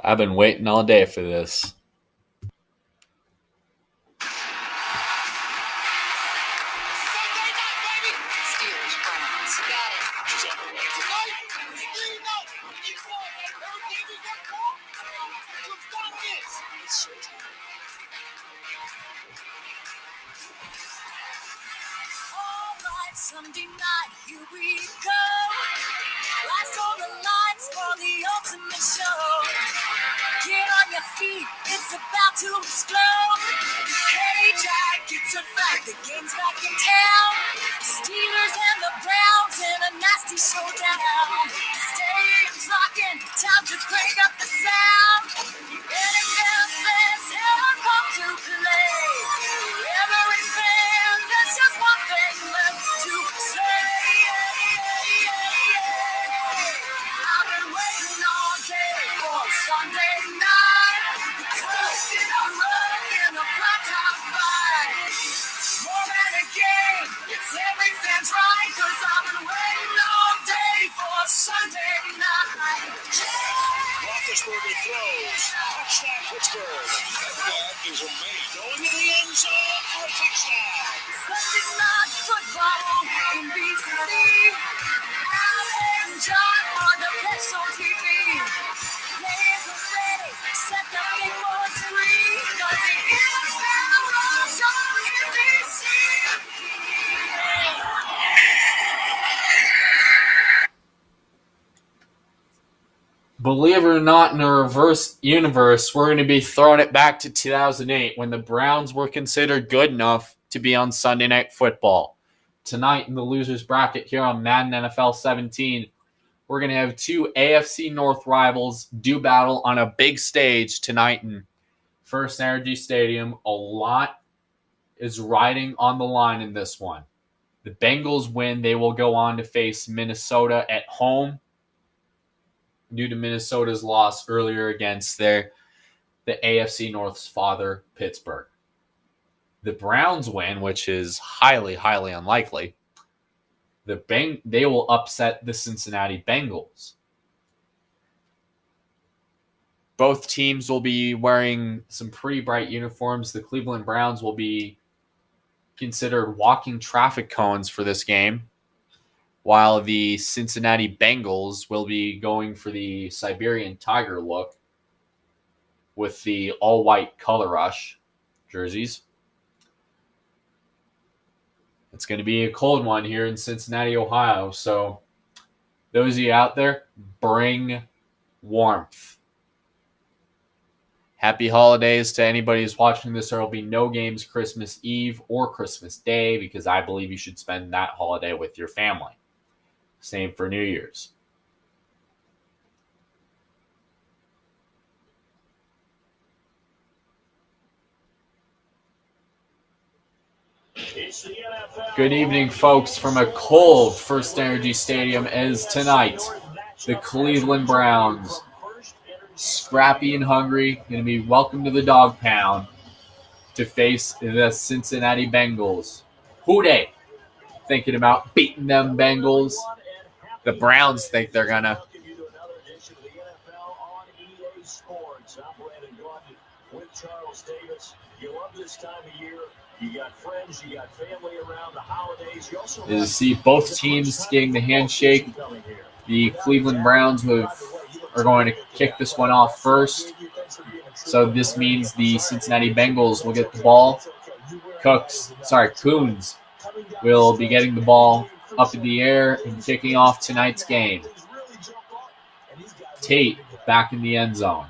I've been waiting all day for this. Sunday night, here we go. Lights on the lights for the ultimate show. Get on your feet, it's about to explode. Hey Jack, it's a fact, the game's back in town. Steelers and the Browns in a nasty showdown. Stadium's rocking, time to crank up the sound. NFL fans have come to play. Every fan, there's just one thing left to say. I've been waiting all day for Sunday night. The coach I'm running the primetime fight. More than a game, it's every fan's right. Cause I've been waiting all day for Sunday night. Roethlisberger throws. Touchdown, Pittsburgh. That is amazing. Going in the end zone for a touchdown. Sunday night football on NBC. Al and John are the best on TV. Players are ready, set the big boys free. Cause the NFL runs on NBC. Believe it or not, in a reverse universe, we're going to be throwing it back to 2008 when the Browns were considered good enough to be on Sunday Night Football. Tonight in the losers bracket here on Madden NFL 17, we're going to have two AFC North rivals do battle on a big stage tonight in First Energy Stadium. A lot is riding on the line in this one. The Bengals win, they will go on to face Minnesota at home due to Minnesota's loss earlier against the AFC North's father, Pittsburgh. The Browns win, which is highly, highly unlikely. They will upset the Cincinnati Bengals. Both teams will be wearing some pretty bright uniforms. The Cleveland Browns will be considered walking traffic cones for this game, while the Cincinnati Bengals will be going for the Siberian Tiger look with the all-white color rush jerseys. It's going to be a cold one here in Cincinnati, Ohio, so those of you out there, bring warmth. Happy holidays to anybody who's watching this. There will be no games Christmas Eve or Christmas Day because I believe you should spend that holiday with your family. Same for New Year's. Good evening, folks, from a cold First Energy Stadium as tonight, the Cleveland Browns, scrappy and hungry, going to be welcome to the dog pound to face the Cincinnati Bengals. Who they thinking about beating them Bengals? The Browns think they're going to. You see both teams getting the handshake. The Cleveland Browns are going to kick this one off first. So this means the Cincinnati Bengals will get the ball. Coons will be getting the ball up in the air and kicking off tonight's game. Tate back in the end zone.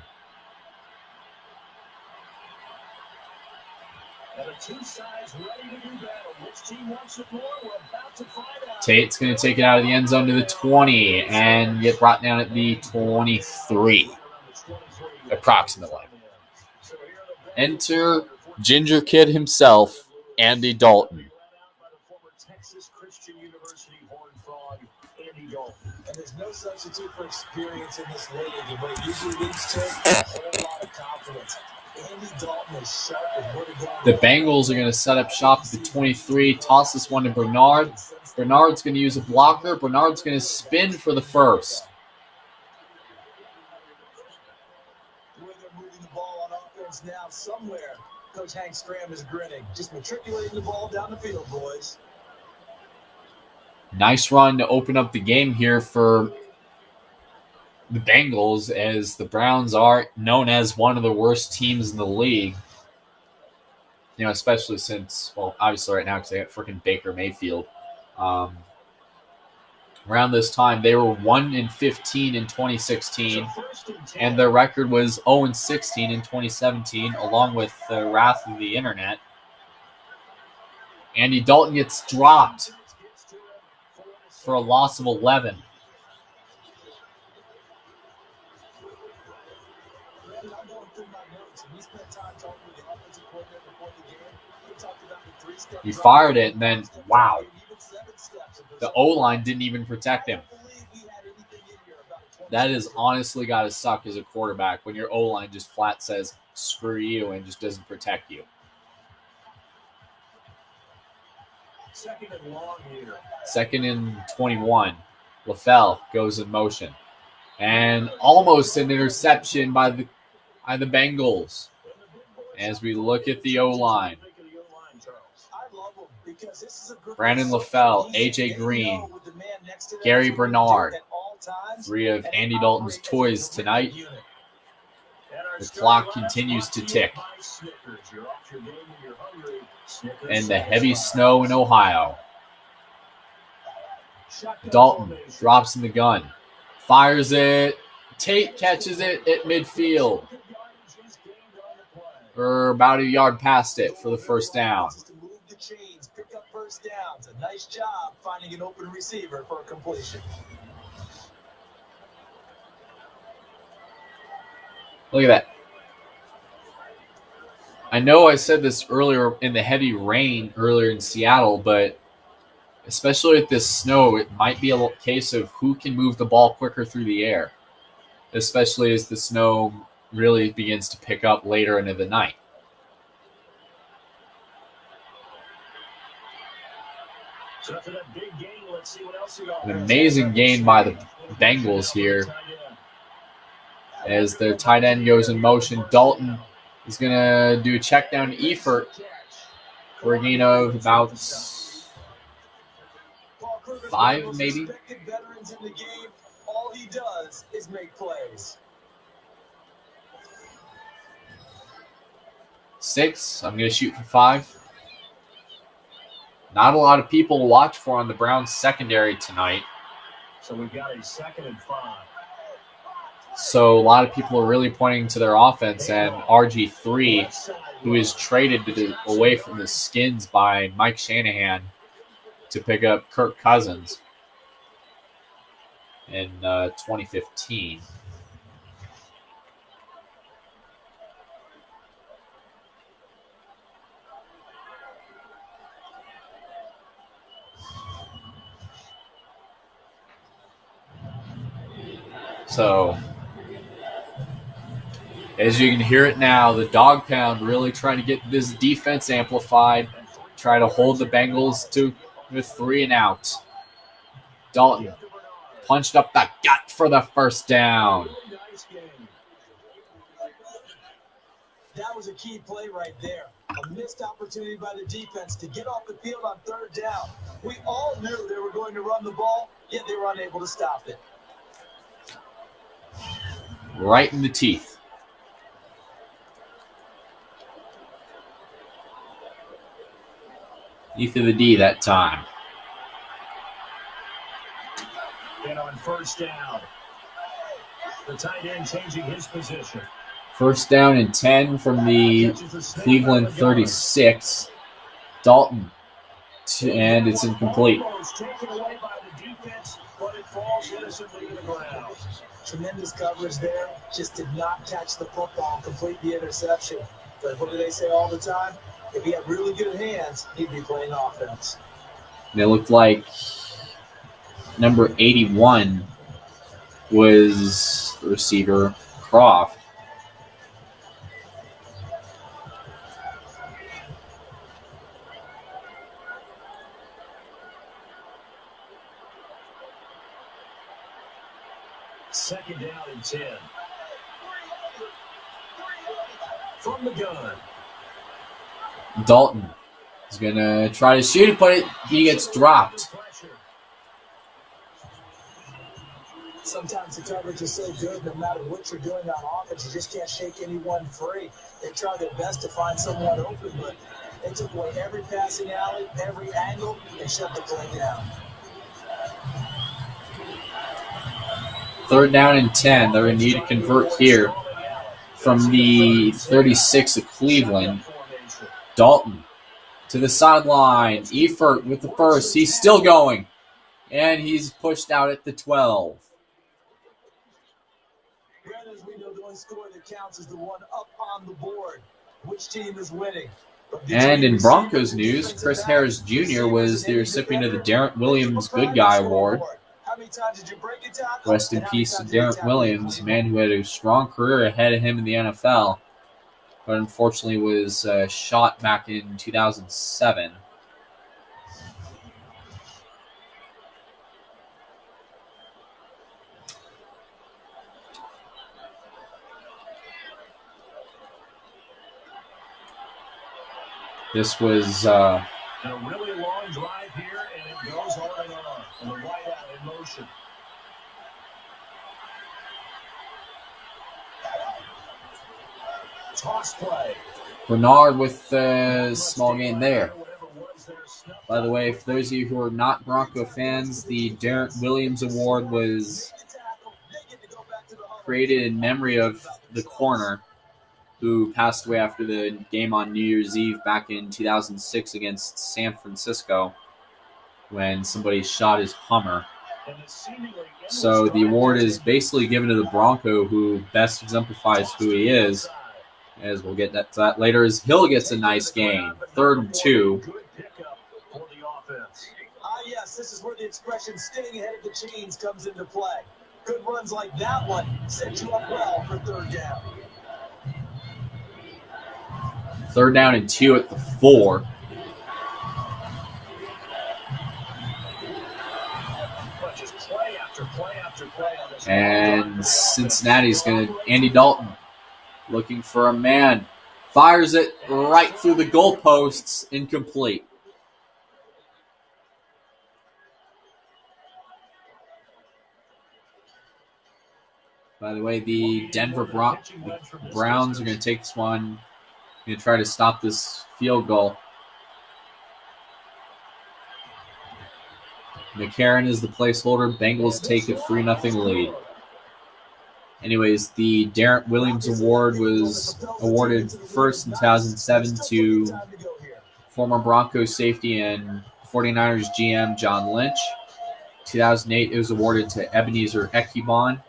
Tate's going to take it out of the end zone to the 20 and get brought down at the 23, approximately. Enter Ginger Kid himself, Andy Dalton. And there's no substitute for experience in this league. But it usually leads to a whole lot of confidence. Andy Dalton is sharp with where to go. The Bengals are going to set up shop at the 23, toss this one to Bernard. Bernard's going to use a blocker. Bernard's going to spin for the first. offense now somewhere. Coach Hank Stram is grinning. Just matriculating the ball down the field, boys. Nice run to open up the game here for the Bengals, as the Browns are known as one of the worst teams in the league. You know, especially since, well, obviously right now because they got freaking Baker Mayfield. Around this time, they were 1-15 in 2016, and their record was 0-16 in 2017, along with the wrath of the internet. Andy Dalton gets dropped for a loss of 11. He fired it, and then, wow, the O-line didn't even protect him. That has honestly got to suck as a quarterback when your O-line just flat says, screw you, and just doesn't protect you. Second and 21. LaFell goes in motion. And almost an interception by the Bengals. As we look at the O-line. Brandon LaFell, A.J. Green, Gary Bernard. 3 of Andy Dalton's toys tonight. The clock continues to tick. And the heavy snow in Ohio. Dalton drops in the gun. Fires it. Tate catches it at midfield. Or about a yard past it for the first down. A nice job finding an open receiver for a completion. Look at that. I know I said this earlier in the heavy rain earlier in Seattle, but especially with this snow, it might be a case of who can move the ball quicker through the air, especially as the snow really begins to pick up later into the night. An amazing gain by the Bengals here as their tight end goes in motion. Dalton is going to do a check down to Eifert for a gain of about 5, maybe. All he does is make plays. 6. I'm going to shoot for 5. Not a lot of people to watch for on the Browns secondary tonight. So we've got a 2nd and 5. So a lot of people are really pointing to their offense, and RG3, who is traded away from the Skins by Mike Shanahan to pick up Kirk Cousins in 2015. So, as you can hear it now, the dog pound really trying to get this defense amplified, try to hold the Bengals to the 3 and out. Dalton punched up the gut for the first down. That was a key play right there. A missed opportunity by the defense to get off the field on 3rd down. We all knew they were going to run the ball, yet they were unable to stop it. Right in the teeth. Teeth of the D that time. And on 1st down, the tight end changing his position. 1st down and 10 from the Cleveland 36. Dalton, and it's incomplete. Taken away by the defense, but it falls innocently to the ground. Tremendous coverage there. Just did not catch the football and complete the interception. But what do they say all the time? If he had really good hands, he'd be playing offense. And it looked like number 81 was the receiver, Croft. Second down and 10. From the gun. Dalton is going to try to shoot it, but he gets dropped. Sometimes the coverage is so good, no matter what you're doing on offense, you just can't shake anyone free. They try their best to find someone open, but they took away every passing alley, every angle, and shut the play down. 3rd down and 10. They're going to need to convert here from the 36 of Cleveland. Dalton to the sideline. Eifert with the first. He's still going. And he's pushed out at the 12. As we know, the only score that counts is the one up on the board. Which team is winning? And in Broncos news, Chris Harris Jr. was the recipient of the Darren Williams Good Guy Award. Rest in peace to Darren Williams, a man who had a strong career ahead of him in the NFL, but unfortunately was shot back in 2007. This was a really long drive here, and it goes on and on. And the wide out in motion. Toss play. Bernard with a small gain there. By the way, for those of you who are not Bronco fans, the Darren Williams Award was created in memory of the corner who passed away after the game on New Year's Eve back in 2006 against San Francisco when somebody shot his Hummer. So the award is basically given to the Bronco who best exemplifies who he is, as we'll get to that later, as Hill gets a nice gain. 3rd and 2. Yes, this is where the expression staying ahead of the chains comes into play. Good runs like that one set you up well for 3rd down. 3rd down and 2 at the 4. And Cincinnati's going to Andy Dalton looking for a man. Fires it right through the goalposts, incomplete. By the way, the Denver Browns are going to take this one. Going to try to stop this field goal. McCarron is the placeholder. Bengals take a 3-0 lead. Anyways, the Darren Williams Award was awarded first in 2007 to former Broncos safety and 49ers GM John Lynch. 2008, it was awarded to Ebenezer Ekibon.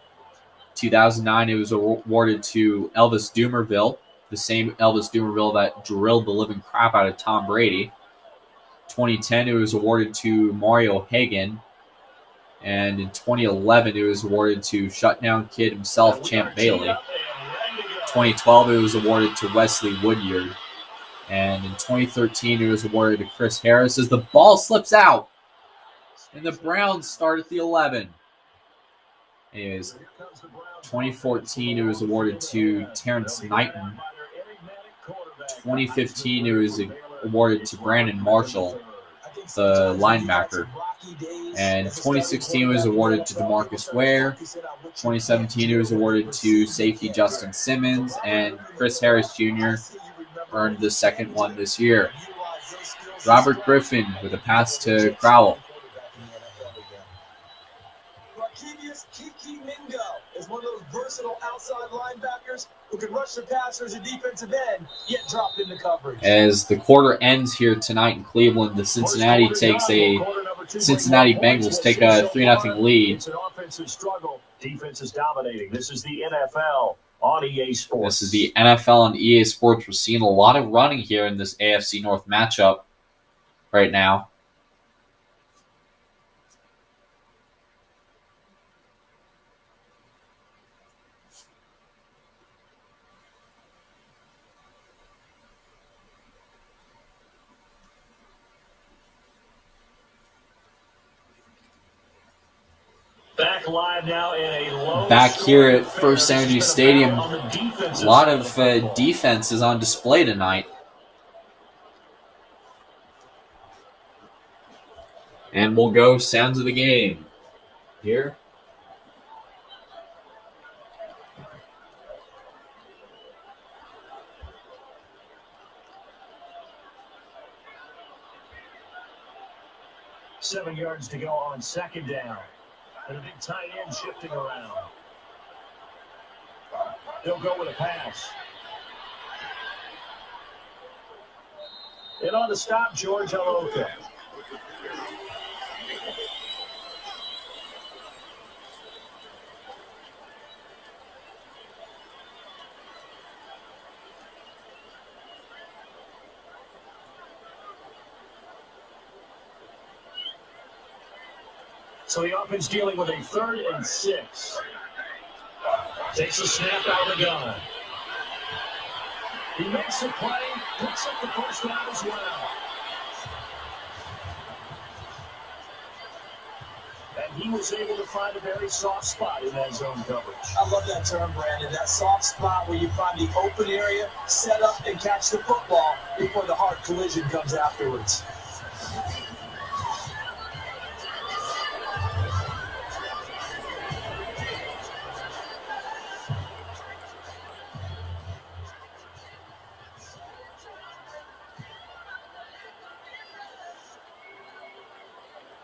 2009, it was awarded to Elvis Dumervil, the same Elvis Dumervil that drilled the living crap out of Tom Brady. 2010, it was awarded to Mario Hagan. And in 2011, it was awarded to Shutdown Kid himself, Champ Bailey. 2012, it was awarded to Wesley Woodyard. And in 2013, it was awarded to Chris Harris as the ball slips out. And the Browns start at the 11. Anyways, 2014, it was awarded to Terrence Knighton. 2015, it was awarded to Brandon Marshall, the linebacker. And 2016, it was awarded to DeMarcus Ware. 2017, it was awarded to safety Justin Simmons. And Chris Harris Jr. earned the second one this year. Robert Griffin with a pass to Crowell. Is one of those versatile outside linebackers who can rush the passers and defensive end, yet drop into coverage. As the quarter ends here tonight in Cleveland, the Cincinnati Bengals take a 3-0 lead. It's an offensive struggle. Defense is dominating. This is the NFL on EA Sports. This is the NFL on EA Sports. We're seeing a lot of running here in this AFC North matchup right now. Back back live now in a low Back here at First Energy Stadium, a lot of defense is on display tonight. And we'll go sounds of the game here. Seven yards to go on second down. And a big tight end shifting around. They'll go with a pass. And on the stop, George Aloka. So the offense dealing with a 3rd and 6. Takes a snap out of the gun. He makes the play, picks up the first down as well. And he was able to find a very soft spot in that zone coverage. I love that term, Brandon. That soft spot where you find the open area, set up and catch the football before the hard collision comes afterwards.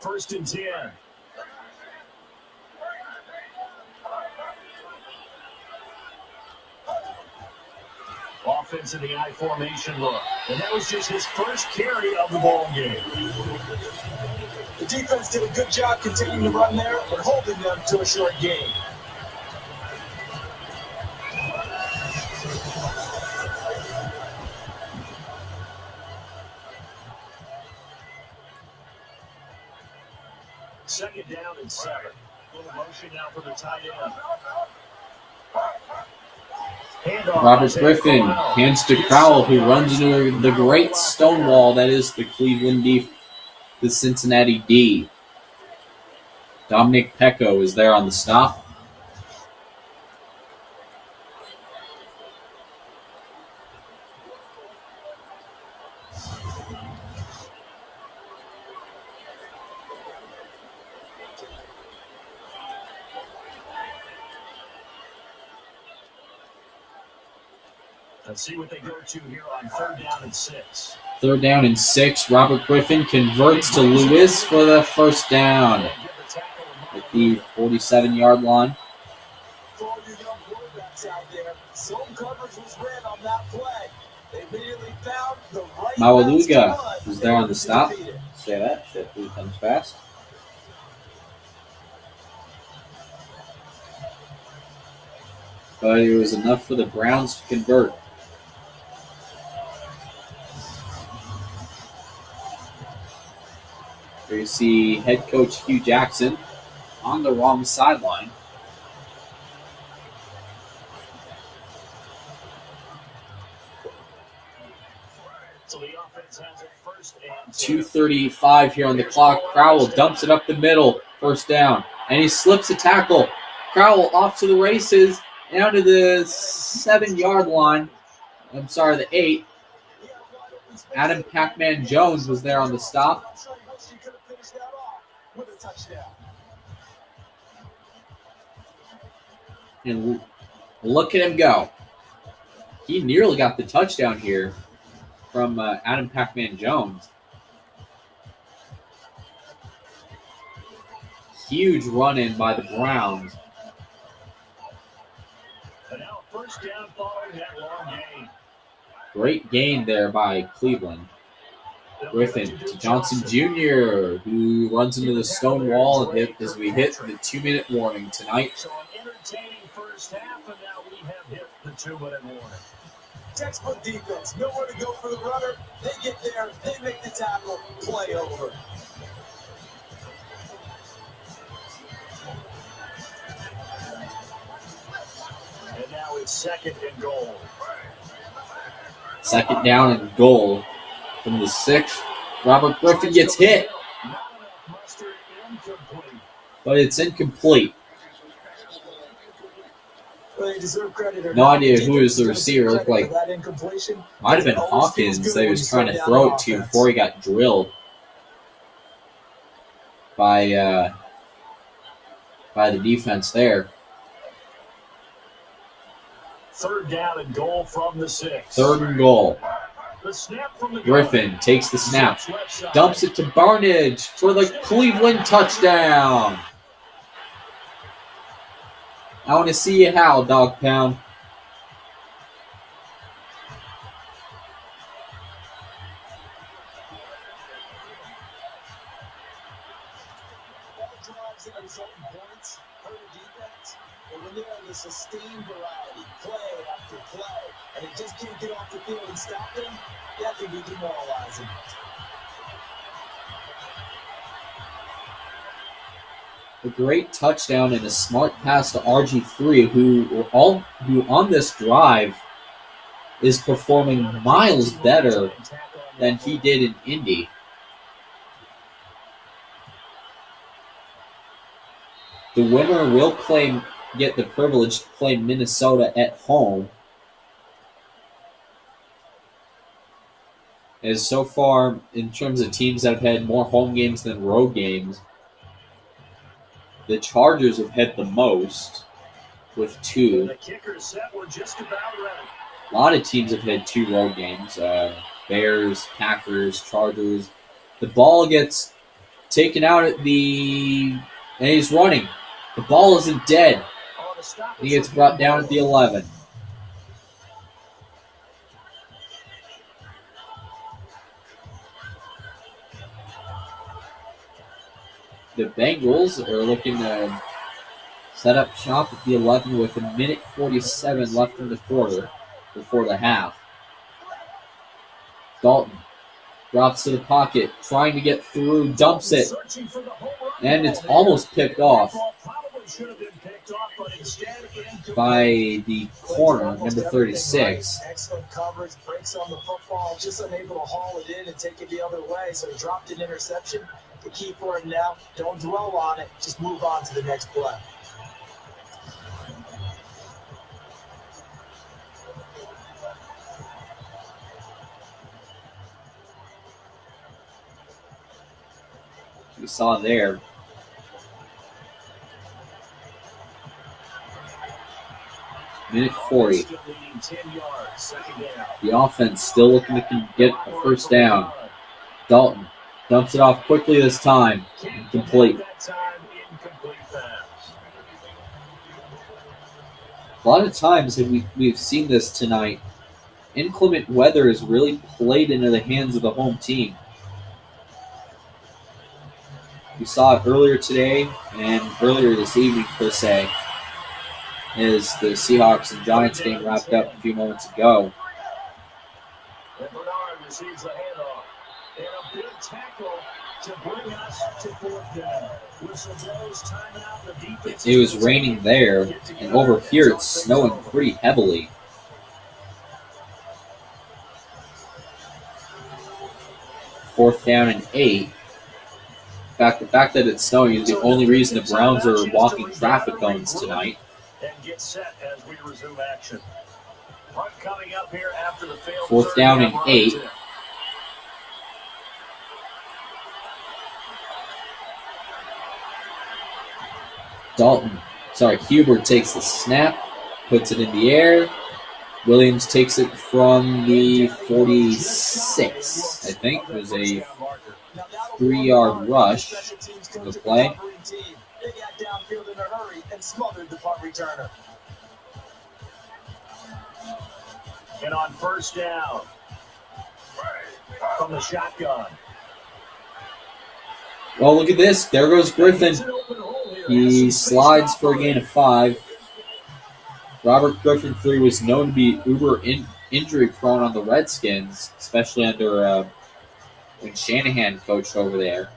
First and 10. Offense in the I formation look. And that was just his first carry of the ball game. The defense did a good job continuing to run there and holding them to a short gain. Second down and 7. A little motion now for the tight end. Robert Griffin hands to Crowell, who runs into the great stone wall that is the the Cincinnati D. Dominic Pecco is there on the stop. Let's see what they go to here on 3rd down and 6. 3rd down and 6. Robert Griffin converts to Lewis for the first down at the 47-yard line. For all you young quarterbacks out there, zone coverage was ran on that play. They immediately found the right Mawaluga was there on the stop. Say that. Shit, who comes fast. But it was enough for the Browns to convert. Here you see head coach Hugh Jackson on the wrong sideline. So the offense has it 1st and 2:35 here on the clock. Crowell dumps it up the middle. First down. And he slips a tackle. Crowell off to the races. Down to the 7-yard line. I'm sorry, the 8. Adam Pac-Man Jones was there on the stop. And look at him go. He nearly got the touchdown here from Adam Pac-Man Jones. Huge run-in by the Browns. And now 1st down following that long gain. Great gain there by Cleveland. Griffin to Johnson Jr., who runs into the stone wall as we hit the 2-minute warning tonight. So an entertaining first half, and now we have hit the 2-minute warning. Textbook defense, nowhere to go for the runner. They get there, they make the tackle, play over. And now it's 2nd and goal. 2nd down and goal from the 6. Robert Griffin gets hit, but it's incomplete. Well, they deserve credit or No not. idea who was the Defense receiver. deserves Looked credit like for that incompletion. might have been It always feels Hawkins good that he when was you trying slow to down throw an it to offense. before he got drilled by the defense there. 3rd down and goal from the 6. 3rd and goal. The snap from the Griffin takes the snap, dumps it to Barnage for the Cleveland touchdown. I want to see you howl, Dog Pound. All drives that result in points hurt a defense, but when they're in the sustained variety, play after play, and it just can't get off the field and stop them, that can be demoralizing. A great touchdown and a smart pass to RG3, who on this drive is performing miles better than he did in Indy. The winner will get the privilege to play Minnesota at home. As so far, in terms of teams that have had more home games than road games, the Chargers have had the most with 2. The kicker set. We're just about ready. A lot of teams have had 2 road games. Bears, Packers, Chargers. The ball gets taken out and he's running. The ball isn't dead. He gets brought down at the 11. The Bengals are looking to set up shop at the 11 with 1:47 left in the quarter before the half. Dalton drops to the pocket, trying to get through, dumps it, and it's almost picked off by the corner, number 36. Excellent coverage, breaks on the football, just unable to haul it in and take it the other way, so he dropped an interception. The key for him now, don't dwell on it, just move on to the next play. We saw there. Minute 40. The offense still looking to get a first down. Dalton dumps it off quickly this time. Incomplete. A lot of times, and we've seen this tonight, inclement weather has really played into the hands of the home team. We saw it earlier today and earlier this evening, per se, as the Seahawks and Giants game wrapped up a few moments ago. And Bernard receives the handoff. And a big tackle to bring us to 4th down. Whistle blows, timeout, the defense. It was raining there, and over here it's snowing pretty heavily. Fourth down and 8. The fact that it's snowing is the only reason the Browns are walking traffic cones tonight. And get set as we resume action. Punt coming up here after the failed 4th down and 8. Hubert takes the snap, puts it in the air. Williams takes it from the 46, I think. It was a 3-yard rush for the play. They got downfield in a hurry and smothered the punt returner. And on 1st down, from the shotgun. Well, look at this. There goes Griffin. He slides for a gain of 5. Robert Griffin III was known to be uber injury prone on the Redskins, especially under when Shanahan coached over there.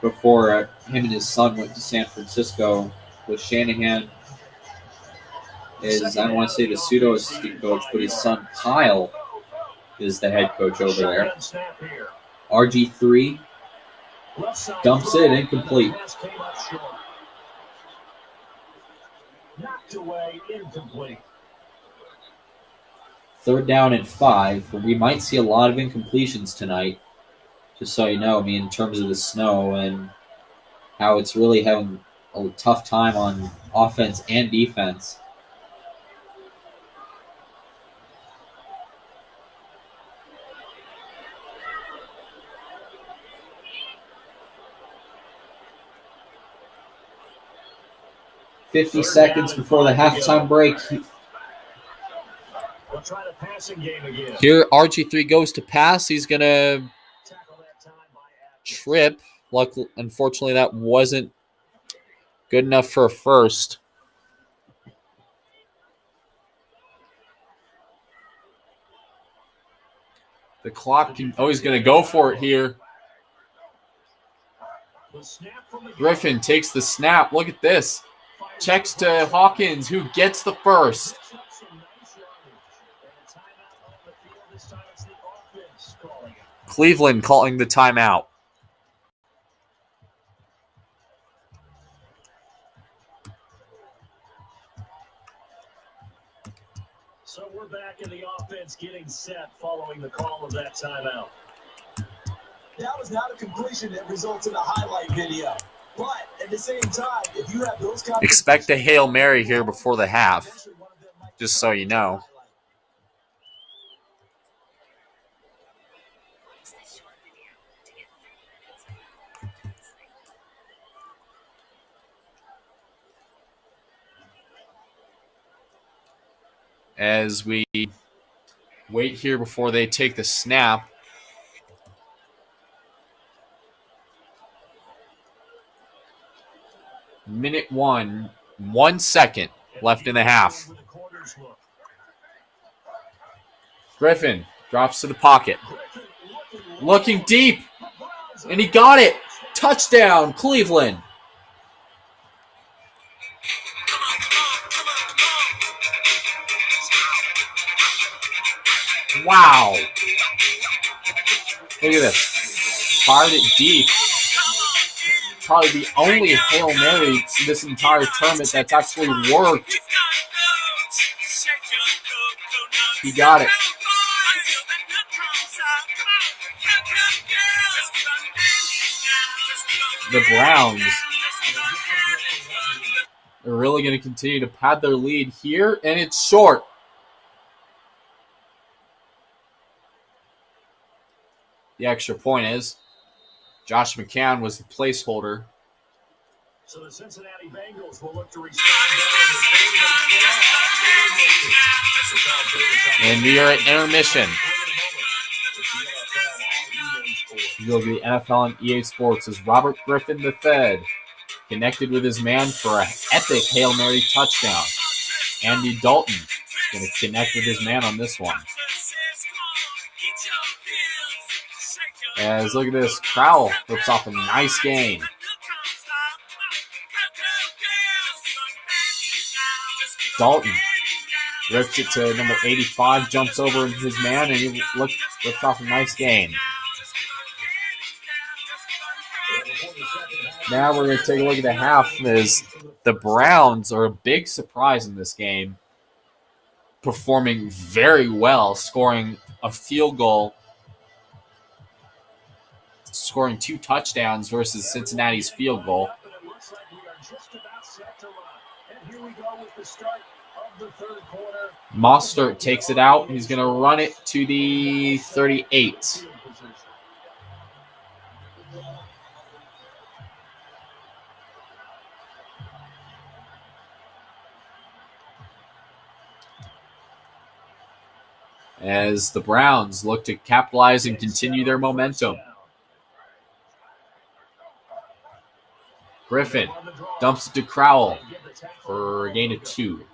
Before him and his son went to San Francisco with Shanahan is, I don't want to say the pseudo-assistant coach, but his son Kyle is the head coach over there. RG3 dumps it, incomplete. Knocked away, incomplete. 3rd down and 5. We might see a lot of incompletions tonight, just so you know. I mean, in terms of the snow and how it's really having a tough time on offense and defense. "50 seconds before the halftime break." We'll try the passing game again. Here, RG3 goes to pass. He's going to Tackle that time by Adams. trip. Luckily, unfortunately, that wasn't good enough for a first. The clock can always going to go for it here. The snap from the Griffin takes the snap. Look at this. Checks to Hawkins, who gets the first. Picks up some nice yardage. And a timeout on the field. This time it's the offense calling it. Cleveland calling the timeout. So we're back in the offense getting set following the call of that timeout. That was not a completion that results in a highlight video. But at the same time, if you have those kind of Expect a Hail Mary here before the half, just so you know. As we wait here before they take the snap. Minute 1, 1 second left in the half. Griffin drops to the pocket. Looking deep. And he got it. Touchdown, Cleveland. Wow. Look at this. Fired it deep. Probably the only Hail Mary this entire tournament that's actually worked. He got it. The Browns are really going to continue to pad their lead here, and it's short. The extra point is Josh McCown was the placeholder. So the Cincinnati Bengals will look to respond. And we are at intermission. You'll be NFL and EA Sports as Robert Griffin III connected with his man for an epic Hail Mary touchdown. Andy Dalton going to connect with his man on this one. As look at this, Crowell rips off a nice gain. Dalton rips it to number 85, jumps over his man, and he rips off a nice gain. Now we're going to take a look at the half as the Browns are a big surprise in this game, performing very well, scoring a field goal, scoring 2 touchdowns versus Cincinnati's field goal. Mostert takes it out. He's going to run it to the 38. As the Browns look to capitalize and continue their momentum. Griffin dumps it to Crowell for a gain of 2.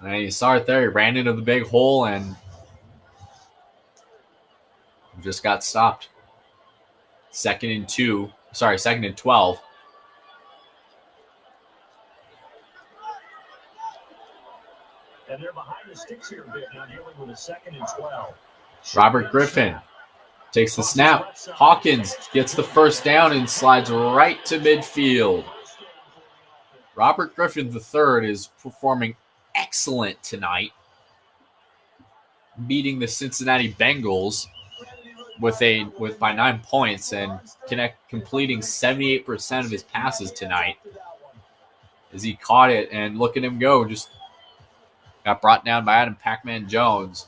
And you saw it there. He ran into the big hole and just got stopped. 2nd and 12. And they're behind the sticks here a bit, now dealing with a 2nd and 12. Robert Griffin takes the snap. Hawkins gets the first down and slides right to midfield. Robert Griffin III is performing excellent tonight, beating the Cincinnati Bengals by 9 points and completing 78% of his passes tonight. As he caught it, and look at him go, just got brought down by Adam Pac-Man Jones.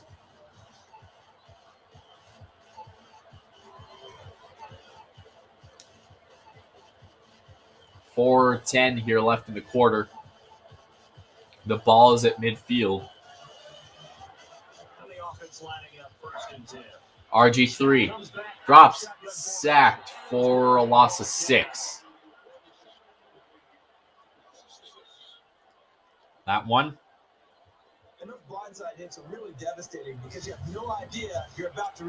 .4:10 here left in the quarter. The ball is at midfield. RG3 drops, sacked for a loss of 6. That one. I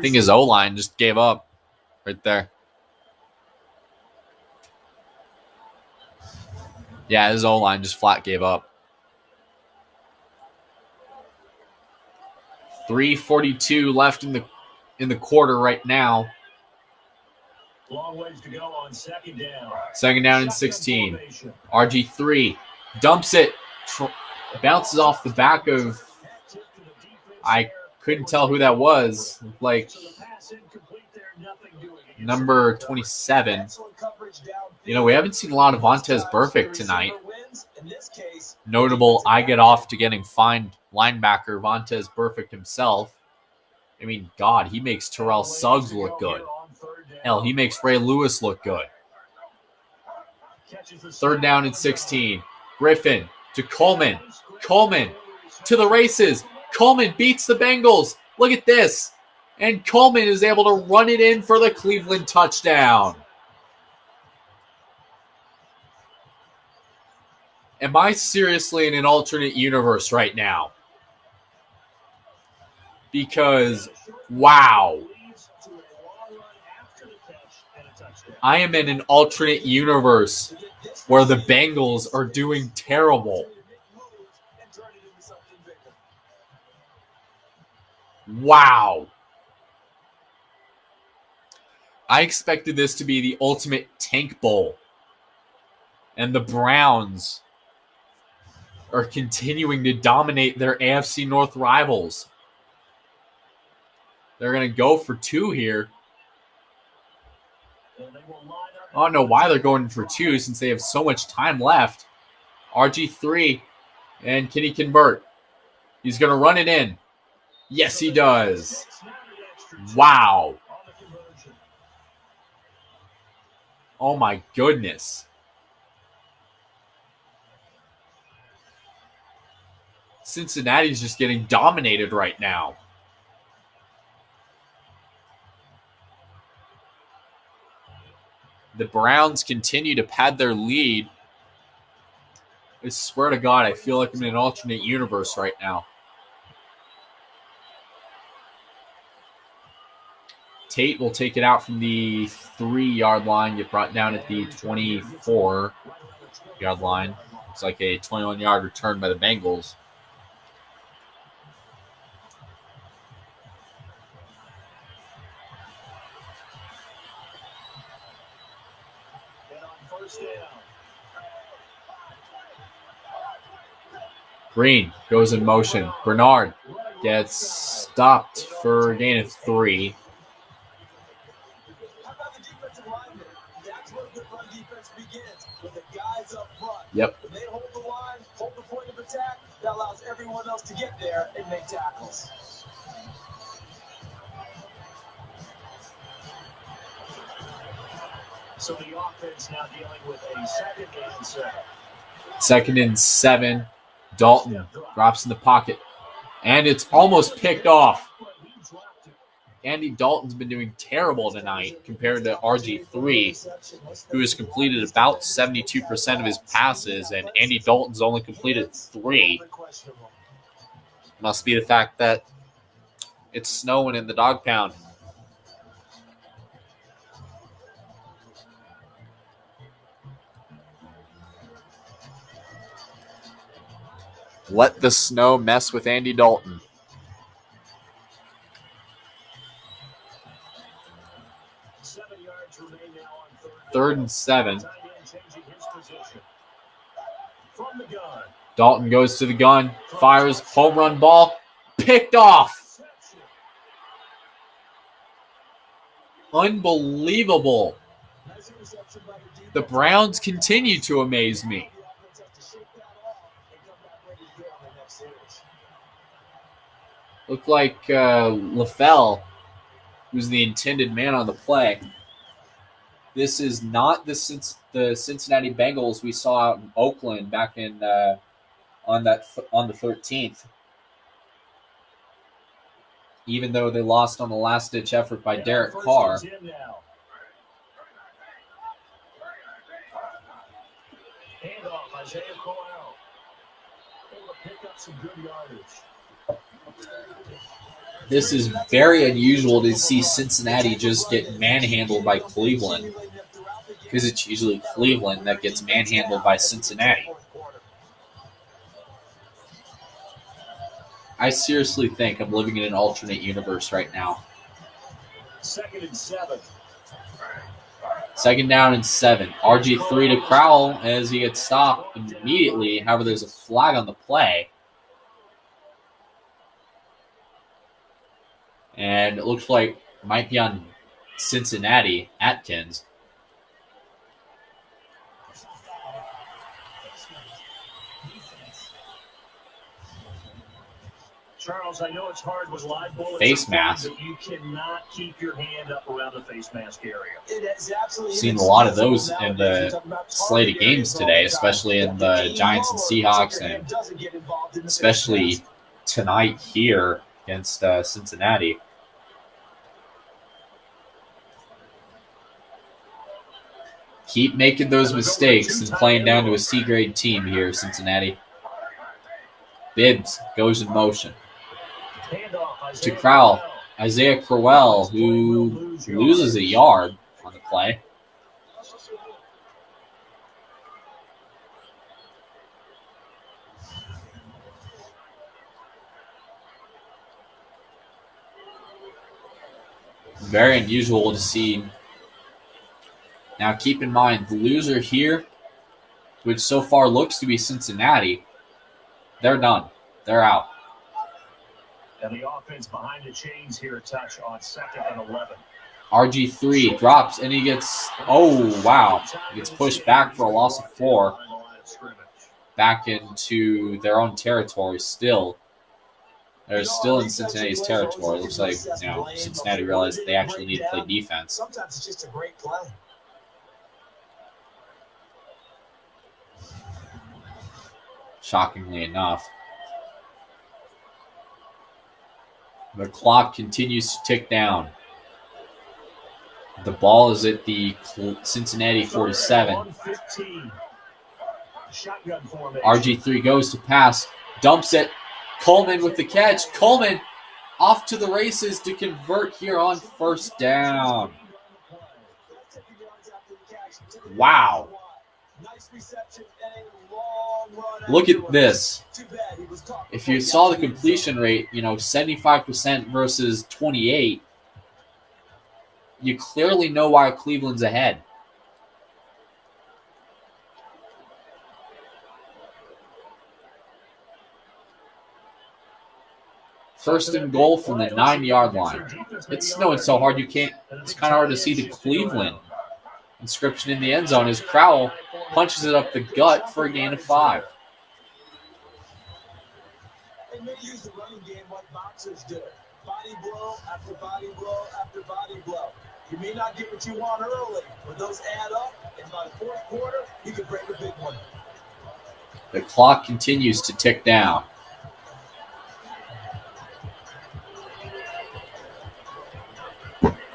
think his O-line just gave up right there. Yeah, his O-line just flat gave up. 3:42 left in the quarter right now. Long ways to go on second down. Second down and 16. RG3 dumps it. Bounces off the back of, I couldn't tell who that was. Like number 27. We haven't seen a lot of Vontaze Burfict tonight. Notable, I get off to getting fined linebacker Vontaze Burfict himself. I mean, God, he makes Terrell Suggs look good. Hell, he makes Ray Lewis look good. Third down and 16. Griffin to Coleman. Coleman to the races. Coleman beats the Bengals. Look at this. And Coleman is able to run it in for the Cleveland touchdown. Am I seriously in an alternate universe right now? Because, wow. I am in an alternate universe where the Bengals are doing terrible. Wow. I expected this to be the ultimate tank bowl. And the Browns are continuing to dominate their AFC North rivals. They're going to go for 2 here. I don't know why they're going for 2 since they have so much time left. RG3, and can he convert? He's going to run it in. Yes, he does. Wow. Oh, my goodness. Cincinnati's just getting dominated right now. The Browns continue to pad their lead. I swear to God, I feel like I'm in an alternate universe right now. Tate will take it out from the 3-yard line, get brought down at the 24-yard line. Looks like a 21-yard return by the Bengals. Green goes in motion. Bernard gets stopped for a gain of 3. Yep. When they hold the line, hold the point of attack, that allows everyone else to get there and make tackles. So the offense now dealing with a 2nd and 7. 2nd and 7. Dalton drops in the pocket. And it's almost picked off. Andy Dalton's been doing terrible tonight compared to RG3, who has completed about 72% of his passes, and Andy Dalton's only completed 3. Must be the fact that it's snowing in the dog pound. Let the snow mess with Andy Dalton. 3rd and 7. Tight end changing his position. From the gun. Dalton goes to the gun, fires, home run ball, picked off. Unbelievable. The Browns continue to amaze me. Looked like LaFell was the intended man on the play. This is not the Cincinnati Bengals we saw out in Oakland back in on the 13th. Even though they lost on the last-ditch effort by Derek Carr. Handoff, Isaiah Crowell. Able to pick up some good yardage. This is very unusual to see Cincinnati just get manhandled by Cleveland, because it's usually Cleveland that gets manhandled by Cincinnati. I seriously think I'm living in an alternate universe right now. 2nd and 7. 2nd down and 7. RG3 to Crowell as he gets stopped immediately. However, there's a flag on the play. And it looks like it might be on Cincinnati, Atkins. Charles, I know it's hard with live bullets. Face mask. But you cannot keep your hand up around the face mask area. Seen a lot of those in the slate of games today, especially in the Giants and Seahawks, and especially tonight here against Cincinnati. Keep making those mistakes and playing down to a C-grade team here, Cincinnati. Bibbs goes in motion. To Crowell, Isaiah Crowell, who loses a yard on the play. Very unusual to see. Now keep in mind, the loser here, which so far looks to be Cincinnati, they're done. They're out. And the offense behind the chains here, a touch on 2nd and 11. RG3 drops, and he gets, oh, wow. He gets pushed back for a loss of 4. Back into their own territory still. They're still in Cincinnati's territory. Looks like, Cincinnati realized they actually need to play defense. Sometimes it's just a great play. Shockingly enough. The clock continues to tick down. The ball is at the Cincinnati 47. RG3 goes to pass, dumps it. Coleman with the catch. Coleman off to the races to convert here on 1st down. Wow. Look at this. If you saw the completion rate, 75% versus 28, you clearly know why Cleveland's ahead. First and goal from the 9-yard line. It's snowing so hard it's kind of hard to see the Cleveland inscription in the end zone as Crowell punches it up the gut for a gain of 5. And they use the running game like boxers do. Body blow after body blow after body blow. You may not get what you want early, but those add up, and by the 4th quarter, you can break a big one. The clock continues to tick down.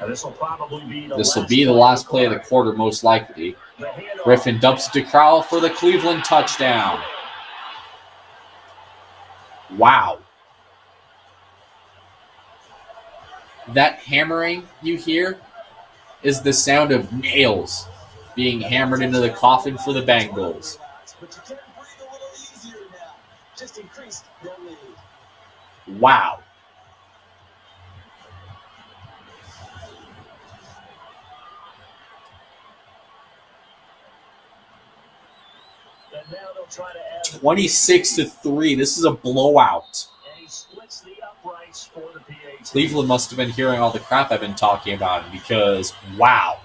This will be the last play of the quarter, most likely. Griffin dumps it to Crowell for the Cleveland touchdown. Wow. That hammering you hear is the sound of nails being hammered into the coffin for the Bengals. But you can breathe a little easier now. Just increase their lead. Wow. try to add the 26-3. This is a blowout. and he splits the uprights for the PAT. Cleveland must have been hearing all the crap I've been talking about because, wow.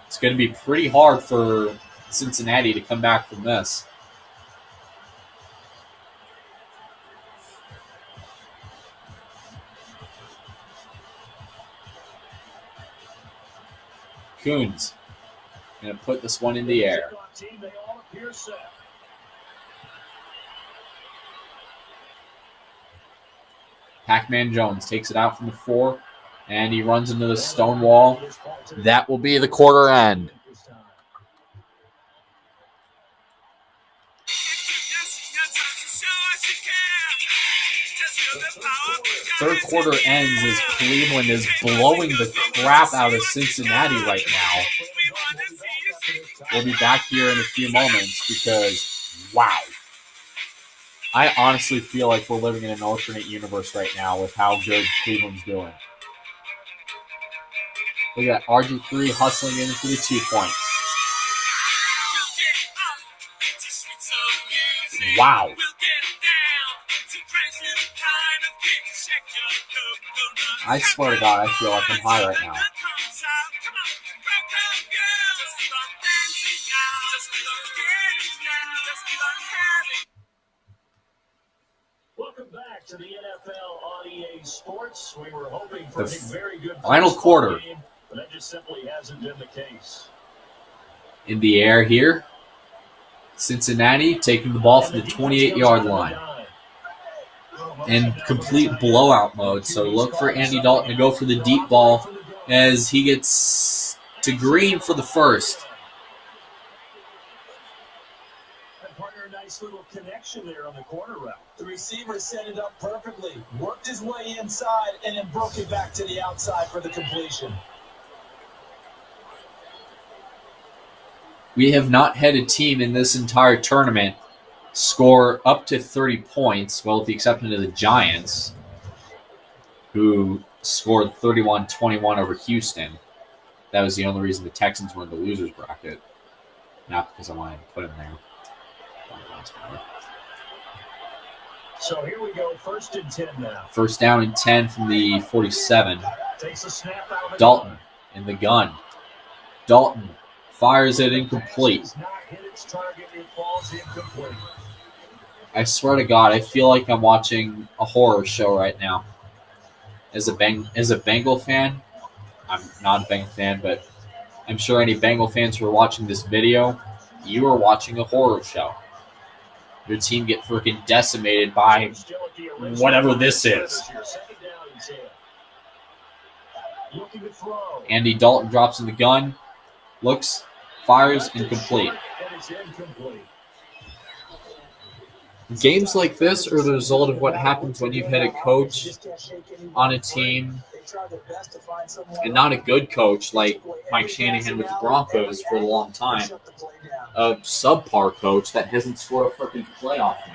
It's going to be pretty hard for Cincinnati to come back from this. Coons going to put this one in the air. Team, they all appear set. Pac-Man Jones takes it out from the 4, and he runs into the stone wall. That will be the quarter end. Third quarter ends as Cleveland is blowing the crap out of Cincinnati right now. We'll be back here in a few moments because, wow. I honestly feel like we're living in an alternate universe right now with how good Cleveland's doing. Look at RG3 hustling in for the 2-point. Wow. I swear to God, I feel like I'm high right now. Welcome back to the NFL on EA Sports. We were hoping for a The very good final first quarter. game, but that just simply hasn't been the case. In the air here. Cincinnati taking the ball from the 28-yard line. In complete blowout mode. So look for Andy Dalton to go for the deep ball as he gets to Green for the first. And partner, a nice little connection there on the corner route. The receiver set it up perfectly, worked his way inside, and then broke it back to the outside for the completion. We have not had a team in this entire tournament score up to 30 points, well, with the exception of the Giants, who scored 31-21 over Houston. That was the only reason the Texans were in the losers bracket. Not because I wanted to put them there. So here we go, 1st and 10 now. First down and 10 from the 47. Takes a snap out of the Dalton in the gun. Dalton fires it incomplete. Does not hit its target, it falls incomplete. I swear to God, I feel like I'm watching a horror show right now. As a Bengal fan, I'm not a Bengal fan, but I'm sure any Bengal fans who are watching this video, you are watching a horror show. Your team get freaking decimated by whatever this is. Looking to throw. Andy Dalton drops in the gun, looks, fires, incomplete. And it's incomplete. Games like this are the result of what happens when you've had a coach on a team, and not a good coach like Mike Shanahan with the Broncos for a long time. A subpar coach that hasn't scored a freaking playoff game.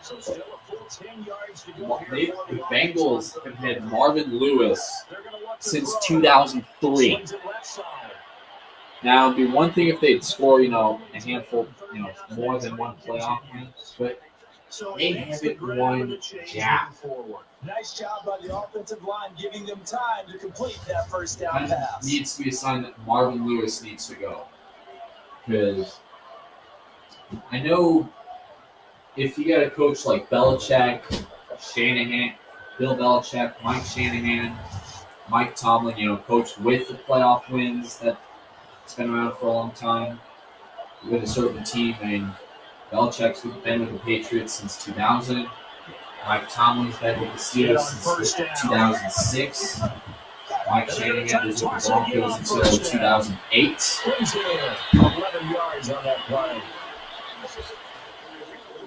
So still a full 10 yards to go here for The the Bengals have had Marvin Lewis They're gonna look to since throw. 2003. Swings it left side. Now, it'd be one thing if they'd score, a handful, more than one playoff win, but So they makes haven't the grab won and the change jack. moving forward. Nice job by the offensive line, giving them time to complete that first down That pass. needs to be a sign that Marvin Lewis needs to go. Because I know if you got a coach like Belichick, Shanahan, Bill Belichick, Mike Shanahan, Mike Tomlin, coach with the playoff wins that's been around for a long time with a certain team. I mean, Belichick's been with the Patriots since 2000. Mike Tomlin's been with the Steelers since 2006. Mike Shanahan was with the Broncos until 2008. Swings it in. 11 yards on that play.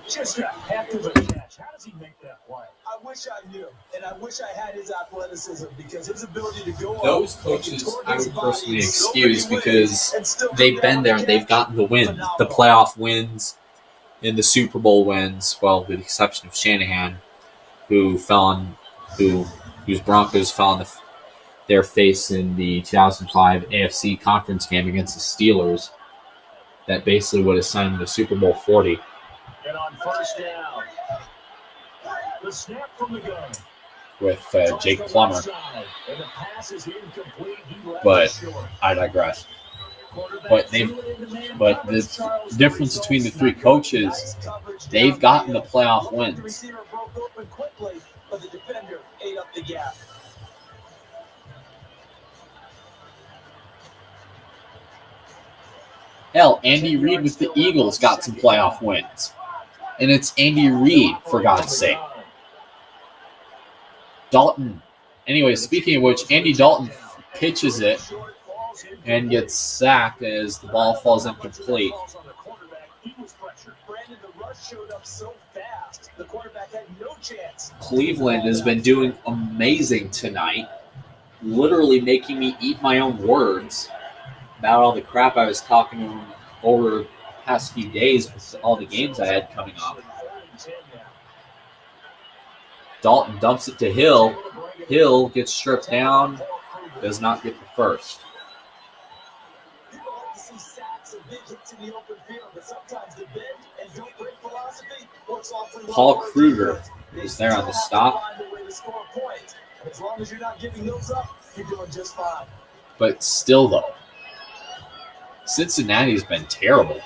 Just a heck of a catch. How does he make that play? I wish I knew, and I wish I had his athleticism because his ability to go Those up, coaches toward I his would body personally in so excuse many ways because and still they've come been down there and and they've catch. gotten the win, the Phenomenal. playoff wins, and the Super Bowl wins. Well, with the exception of Shanahan, whose Broncos fell on their face in the 2005 AFC conference game against the Steelers. that basically would have signed him to Super Bowl 40. And on first down, the snap from the gun. With Jake Plummer. But I digress. But the difference between the three coaches, they've gotten the playoff wins. Hell, Andy Reid with the Eagles got some playoff wins. And it's Andy Reid, for God's sake. Dalton. Anyway, speaking of which, Andy Dalton pitches it and gets sacked as the ball falls incomplete. Cleveland has been doing amazing tonight, literally making me eat my own words about all the crap I was talking over the past few days with all the games I had coming up. Dalton dumps it to Hill. Hill gets stripped down, does not get the first. Paul Kruger is there on the stop. But still, though, Cincinnati's been terrible.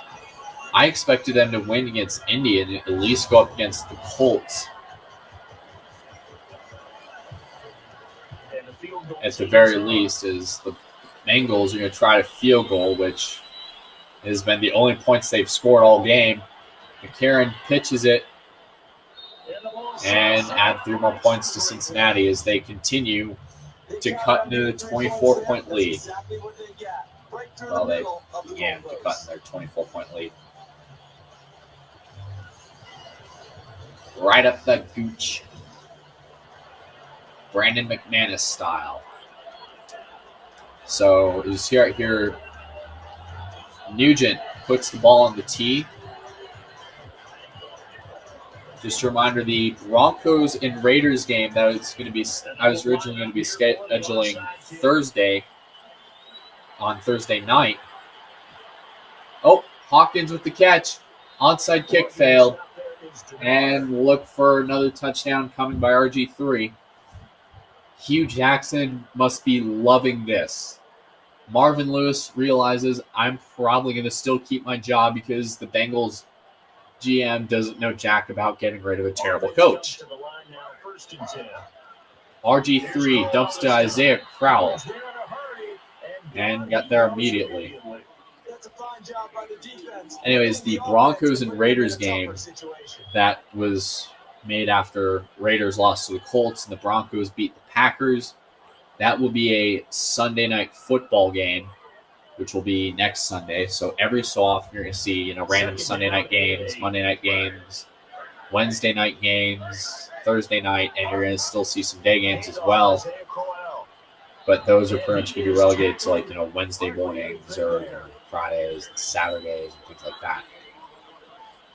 I expected them to win against Indy and at least go up against the Colts. At the very least, is the Bengals are going to try a field goal, which has been the only points they've scored all game. McCarron pitches it and add 3 more points to Cincinnati as they continue to cut into the 24-point lead. Well, they began to cut in their 24-point lead. Right up the gooch. Brandon McManus style. So you see right here, Nugent puts the ball on the tee. Just a reminder, the Broncos and Raiders game I was originally going to be scheduling on Thursday night. Oh, Hawkins with the catch. Onside kick failed. And look for another touchdown coming by RG3. Hugh Jackson must be loving this. Marvin Lewis realizes I'm probably going to still keep my job because the Bengals GM doesn't know jack about getting rid of a terrible coach. RG3 dumps to Isaiah Crowell and got there immediately. Anyways, the Broncos and Raiders game that was made after Raiders lost to the Colts and the Broncos beat the Packers. That will be a Sunday night football game, which will be next Sunday. So every so often you're going to see, random Sunday night games, Monday night games, Wednesday night games, Thursday night, and you're going to still see some day games as well. But those are pretty much going to be relegated to Wednesday mornings or Fridays and Saturdays and things like that.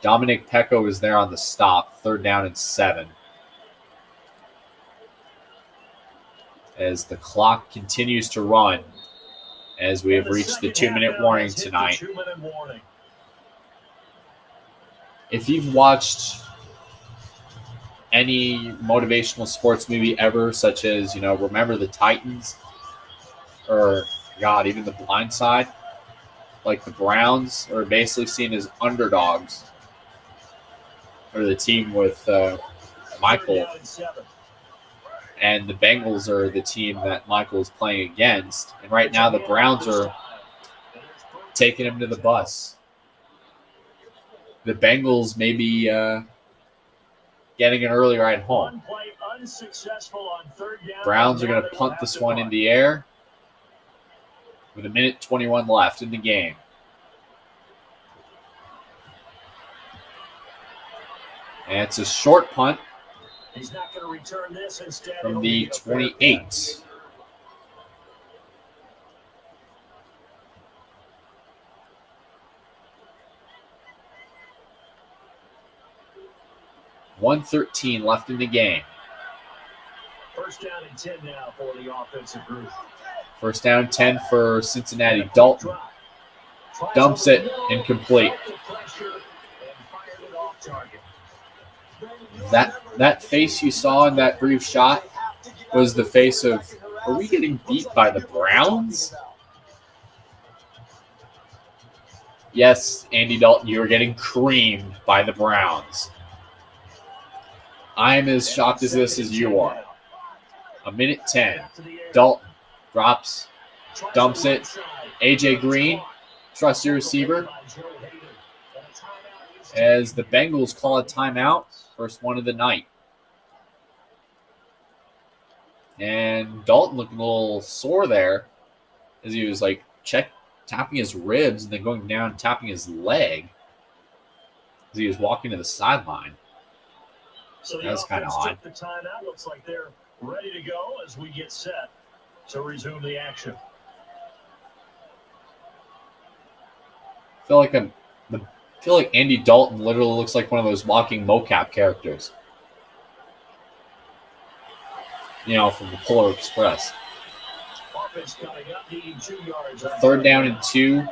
Dominic Pecco is there on the stop, 3rd down and 7. As the clock continues to run, as we have reached the 2-minute warning tonight. If you've watched any motivational sports movie ever, such as, Remember the Titans, or, God, even The Blind Side, like the Browns are basically seen as underdogs, or the team with Michael, and the Bengals are the team that Michael is playing against. And right now the Browns are taking him to the bus. The Bengals may be getting an early ride home. Browns are going to punt this one in the air with 1:21 left in the game. And it's a short punt. He's not going to return this. Instead, from the 28. $1:13 left in the game. First down and 10 now for the offensive group. First down 10 for Cincinnati. Dalton Dumps it incomplete. That face you saw in that brief shot was the face of, are we getting beat by the Browns? Yes, Andy Dalton, you are getting creamed by the Browns. I'm as shocked as this as you are. A minute 10. Dalton drops, dumps it. AJ Green, trusty receiver. As the Bengals call a timeout, first one of the night. And Dalton looking a little sore there as he was like tapping his ribs and then going down and tapping his leg as he was walking to the sideline. So that's kind of odd. The timeout looks like they're ready to go as we get set to resume the action. I feel like Andy Dalton literally looks like one of those walking mocap characters. You know, from the Polar Express. Third down and 2.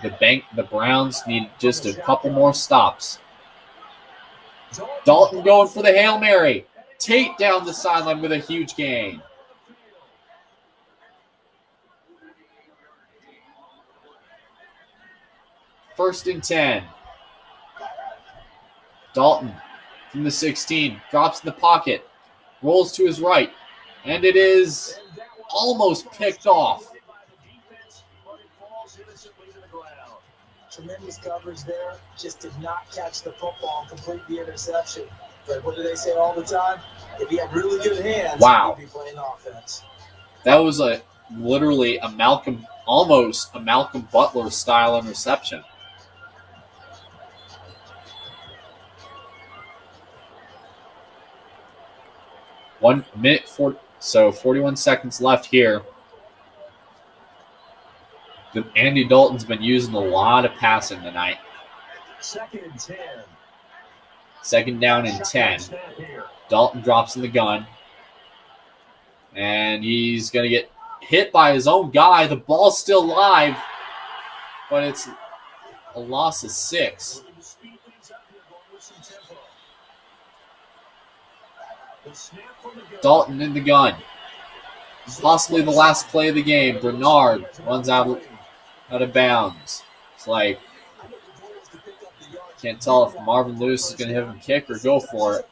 The Browns need just a couple more stops. Dalton going for the Hail Mary. Tate down the sideline with a huge gain. First and 10. Dalton from the 16 drops in the pocket, rolls to his right, and it is almost picked off. Tremendous coverage there. Just did not catch the football and complete the interception. But what do they say all the time? If he had really good hands, wow, he'd be playing offense. That was literally almost a Malcolm Butler style interception. One minute 41 seconds left here. Andy Dalton's been using a lot of passing tonight. Second and 10. Second down and 10. Dalton drops in the gun. And he's going to get hit by his own guy. The ball's still live, but it's a loss of 6. Dalton in the gun. Possibly the last play of the game. Bernard runs out of bounds. It's like, can't tell if Marvin Lewis is going to have him kick or go for it.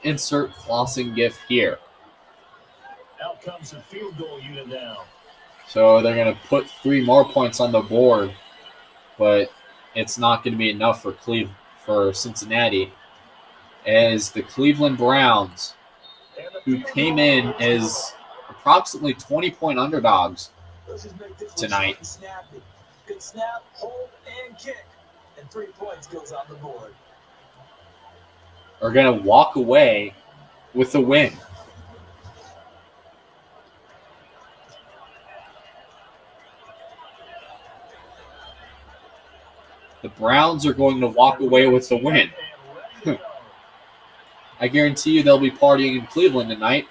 Insert flossing gif here. Out comes the field goal unit now. So they're going to put 3 more points on the board, but it's not going to be enough for Cincinnati, as the Cleveland Browns, who came in as approximately 20-point underdogs tonight, Good snap, hold, and kick, and 3 points goes on the board. Are going to walk away with the win. The Browns are going to walk away with the win. I guarantee you they'll be partying in Cleveland tonight.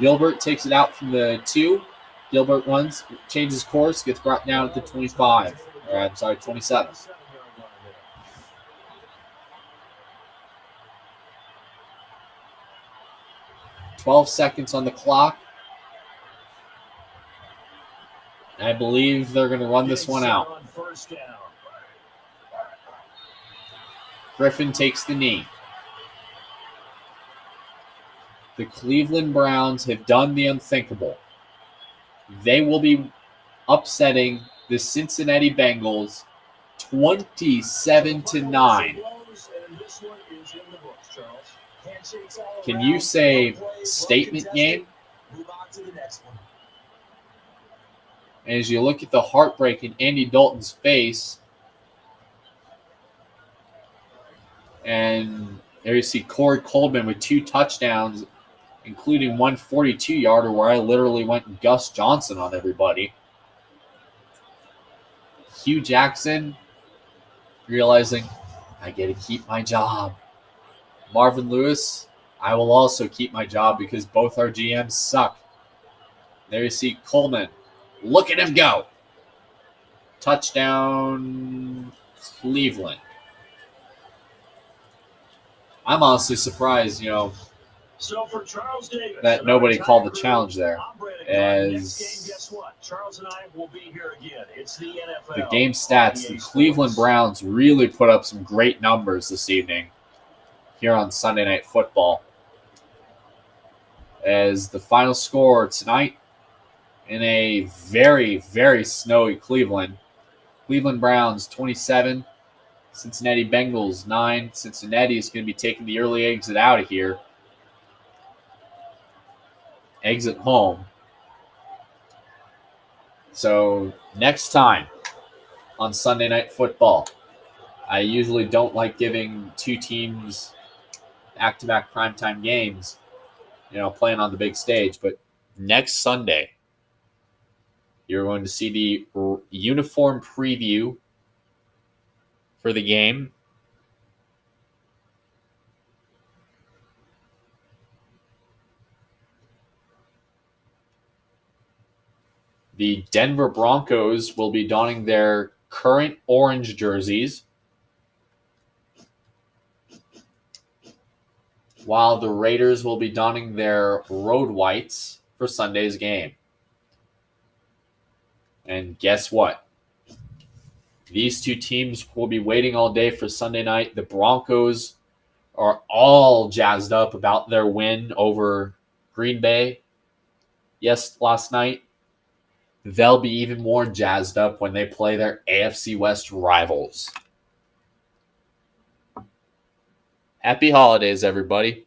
Gilbert takes it out from the 2. Gilbert runs, changes course, gets brought down at the 25. 27. 12 seconds on the clock. I believe they're going to run this one out. Griffin takes the knee. The Cleveland Browns have done the unthinkable. They will be upsetting the Cincinnati Bengals 27-9. Can you say statement game? As you look at the heartbreak in Andy Dalton's face, and there you see Corey Coleman with 2 touchdowns, including one 42-yarder where I literally went Gus Johnson on everybody. Hugh Jackson realizing, I get to keep my job. Marvin Lewis, I will also keep my job because both our GMs suck. There you see Coleman. Look at him go. Touchdown, Cleveland. I'm honestly surprised, So for Charles Davis, that nobody called the challenge there. As Charles and I will be here again. It's the NFL. The game stats, the Cleveland Browns really put up some great numbers this evening here on Sunday Night Football. As the final score tonight in a very, very snowy Cleveland Browns 27, Cincinnati Bengals 9. Cincinnati is going to be taking the early exit out of here. Exit home. So next time on Sunday Night Football, I usually don't like giving two teams back-to-back primetime games, playing on the big stage. But next Sunday, you're going to see the uniform preview for the game. The Denver Broncos will be donning their current orange jerseys, while the Raiders will be donning their road whites for Sunday's game. And guess what? These two teams will be waiting all day for Sunday night. The Broncos are all jazzed up about their win over Green Bay last night. They'll be even more jazzed up when they play their AFC West rivals. Happy holidays, everybody.